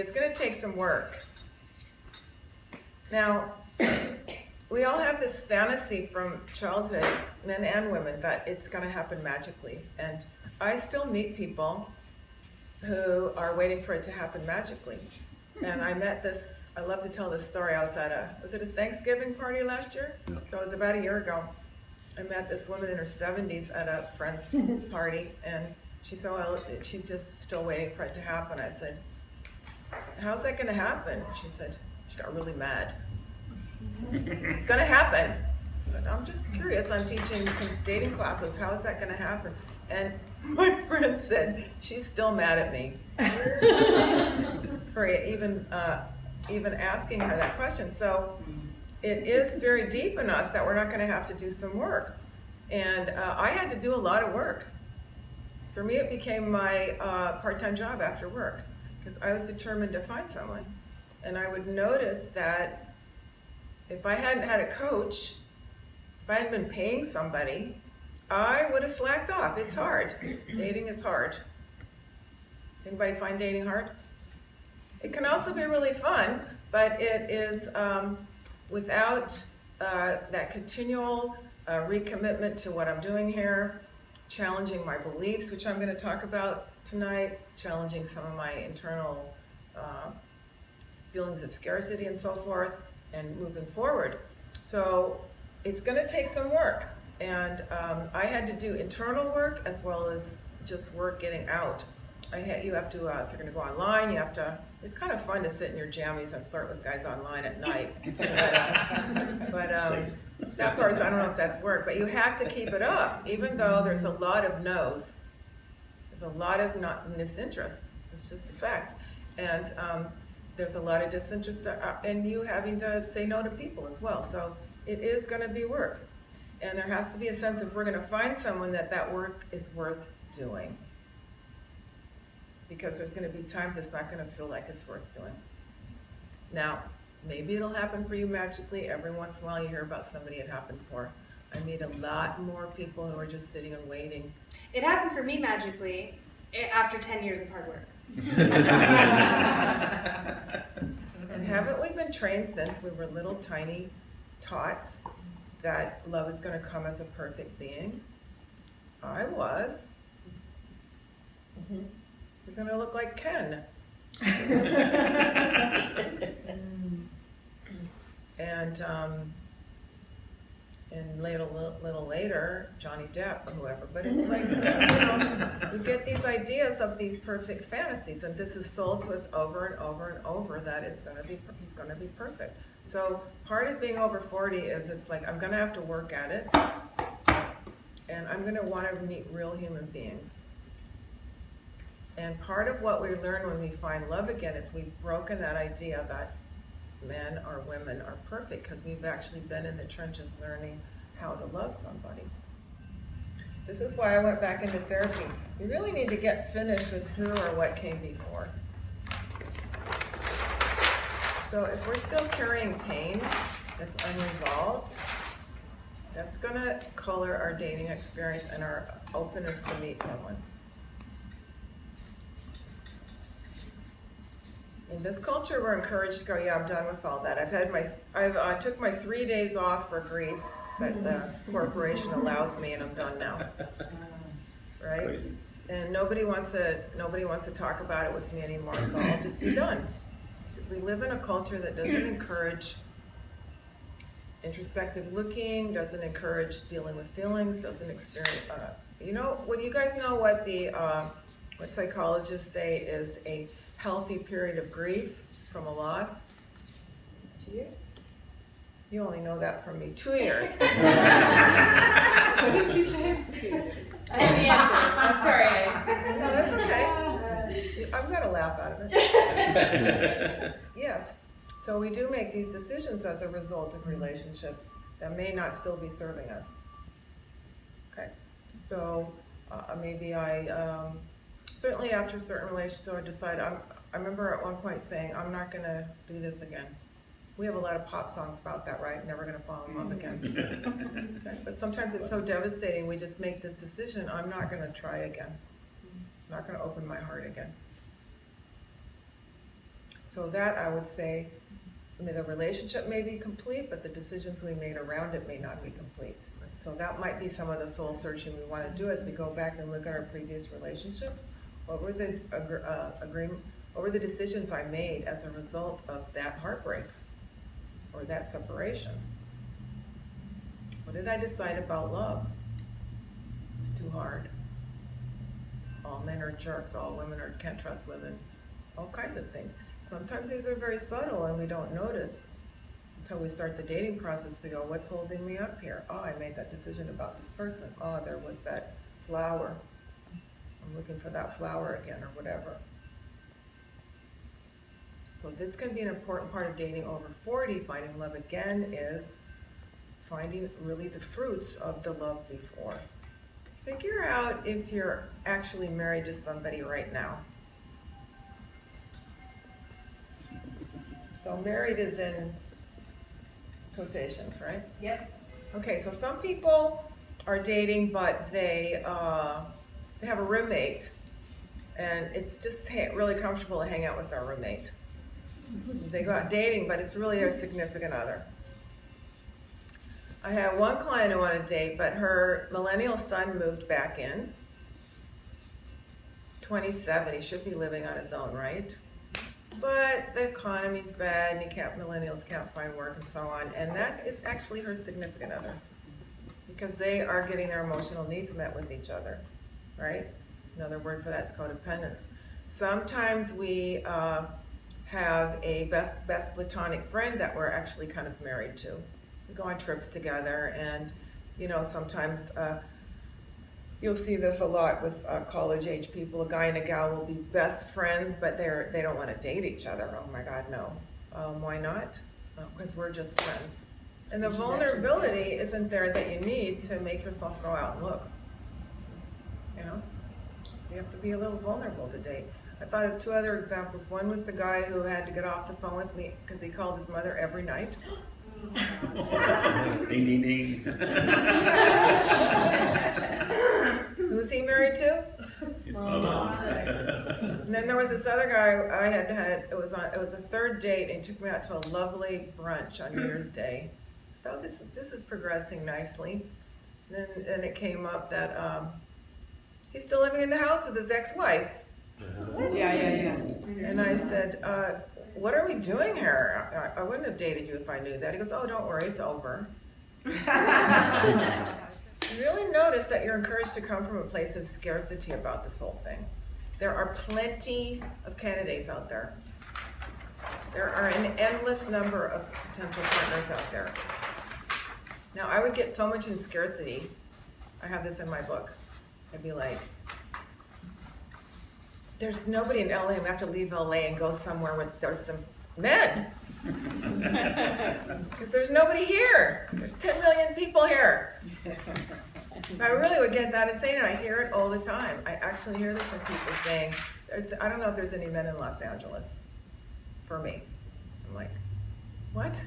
It's going to take some work. Now, we all have this fantasy from childhood, men and women, that it's going to happen magically. And I still meet people who are waiting for it to happen magically. And I met this, I love to tell this story. I was at was it a Thanksgiving party last year? Yeah. So it was about a year ago. I met this woman in her 70s at a friend's party, and she said, well, she's just still waiting for it to happen. I said, how's that gonna happen? She said, she got really mad. It's gonna happen. I said, I'm just curious, I'm teaching some dating classes, how is that gonna happen? And my friend said, she's still mad at me for even asking her that question. So it is very deep in us that we're not gonna have to do some work. And I had to do a lot of work. For me, it became my part-time job after work, because I was determined to find someone. And I would notice that if I hadn't had a coach, if I hadn't been paying somebody, I would have slacked off. It's hard. Dating is hard. Does anybody find dating hard? It can also be really fun, but it is without that continual recommitment to what I'm doing here, challenging my beliefs, which I'm going to talk about tonight, challenging some of my internal feelings of scarcity and so forth, and moving forward. So it's going to take some work. And I had to do internal work as well as just work getting out. You have to, if you're going to go online, you have to, it's kind of fun to sit in your jammies and flirt with guys online at night. but that part, I don't know if that's work, but you have to keep it up, even though there's a lot of no's. There's a lot of disinterest. It's just a fact. And there's a lot of disinterest in you having to say no to people as well. So it is going to be work. And there has to be a sense of we're going to find someone that work is worth doing. Because there's going to be times it's not going to feel like it's worth doing. Now, maybe it'll happen for you magically. Every once in a while you hear about somebody it happened for. I meet a lot more people who are just sitting and waiting. It happened for me magically after 10 years of hard work. And haven't we been trained since we were little tiny tots that love is going to come as a perfect being? I was. He's going to look like Ken. And little later, Johnny Depp or whoever. But it's like, we get these ideas of these perfect fantasies, and this is sold to us over and over and over that he's going to be perfect. So part of being over 40 is it's like, I'm going to have to work at it, and I'm going to want to meet real human beings. And part of what we learn when we find love again is we've broken that idea that men or women are perfect, because we've actually been in the trenches learning how to love somebody. This is why I went back into therapy. We really need to get finished with who or what came before. So if we're still carrying pain that's unresolved, that's going to color our dating experience and our openness to meet someone. In this culture, we're encouraged to go, yeah, I'm done with all that. I took my 3 days off for grief that the corporation allows me, and I'm done now. Right? Crazy. And nobody wants to talk about it with me anymore, so I'll just be done. Because we live in a culture that doesn't encourage introspective looking, doesn't encourage dealing with feelings, doesn't experience. Would you guys know what what psychologists say is a healthy period of grief from a loss? 2 years? You only know that from me. 2 years. What did she say? 2 years. I have the answer. I'm sorry. No, that's okay. I'm going to laugh out of it. Yes. So we do make these decisions as a result of relationships that may not still be serving us. Okay. So maybe certainly after certain relationships, I decide, I remember at one point saying, I'm not going to do this again. We have a lot of pop songs about that, right? Never going to fall in love again. Okay? But sometimes it's so devastating, we just make this decision, I'm not going to try again. I'm not going to open my heart again. So that, I would say, I mean, the relationship may be complete, but the decisions we made around it may not be complete. So that might be some of the soul searching we want to do as we go back and look at our previous relationships. What were the what were the decisions I made as a result of that heartbreak or that separation? What did I decide about love? It's too hard. All men are jerks, all women can't trust women, all kinds of things. Sometimes these are very subtle and we don't notice until we start the dating process. We go, what's holding me up here? Oh, I made that decision about this person. Oh, there was that flower. I'm looking for that flower again or whatever. So this can be an important part of dating over 40. Finding love again is finding really the fruits of the love before. Figure out if you're actually married to somebody right now. So married is in quotations, right? Yep. Okay, so some people are dating, but they have a roommate, and it's just really comfortable to hang out with their roommate. They go out dating, but it's really their significant other. I have one client who wanted to date, but her millennial son moved back in. 27, he should be living on his own, right? But the economy's bad, and millennials can't find work and so on, and that is actually her significant other, because they are getting their emotional needs met with each other, right? Another word for that is codependence. Sometimes we have a best platonic friend that we're actually kind of married to. We go on trips together, and sometimes you'll see this a lot with college-age people. A guy and a gal will be best friends, but they don't want to date each other. Oh my God, no. Why not? Because we're just friends. And the vulnerability isn't there that you need to make yourself go out and look. So you have to be a little vulnerable to date. I thought of two other examples. One was the guy who had to get off the phone with me because he called his mother every night. Ding, ding, ding. Who's he married to? His mother. And then there was this other guy I had. It was a third date, and he took me out to a lovely brunch on New Year's Day. Oh, this is progressing nicely. Then it came up that he's still living in the house with his ex-wife. Yeah. And I said, what are we doing here? I wouldn't have dated you if I knew that. He goes, oh, don't worry, it's over. Really notice that you're encouraged to come from a place of scarcity about this whole thing. There are plenty of candidates out there. There are an endless number of potential partners out there. Now, I would get so much in scarcity. I have this in my book. I'd be like, there's nobody in LA. I'm gonna have to leave LA and go somewhere where there's some men. Because there's nobody here. There's 10 million people here. I really would get that insane, and I hear it all the time. I actually hear this from people saying, I don't know if there's any men in Los Angeles for me. I'm like, what?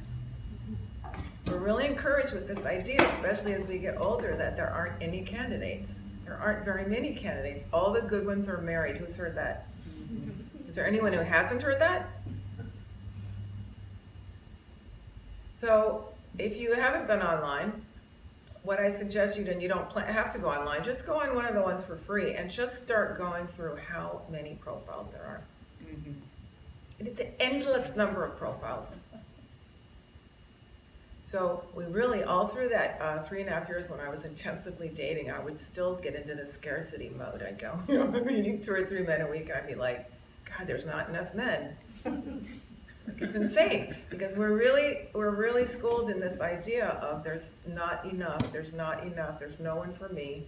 We're really encouraged with this idea, especially as we get older, that there aren't any candidates. There aren't very many candidates. All the good ones are married. Who's heard that? Is there anyone who hasn't heard that? So if you haven't been online, what I suggest you do, and you don't have to go online, just go on one of the ones for free and just start going through how many profiles there are. And it's an endless number of profiles. So we really, all through that 3.5 years when I was intensively dating, I would still get into the scarcity mode. I'd go, meeting 2 or 3 men a week, and I'd be like, God, there's not enough men. It's insane, because we're really schooled in this idea of there's not enough, there's no one for me.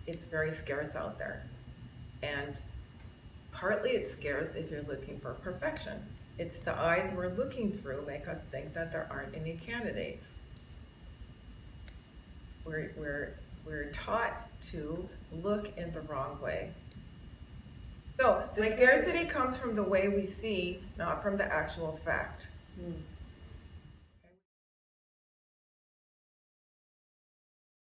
It's very scarce out there. And partly it's scarce if you're looking for perfection. It's the eyes we're looking through make us think that there aren't any candidates. We're taught to look in the wrong way. So the scarcity comes from the way we see, not from the actual fact.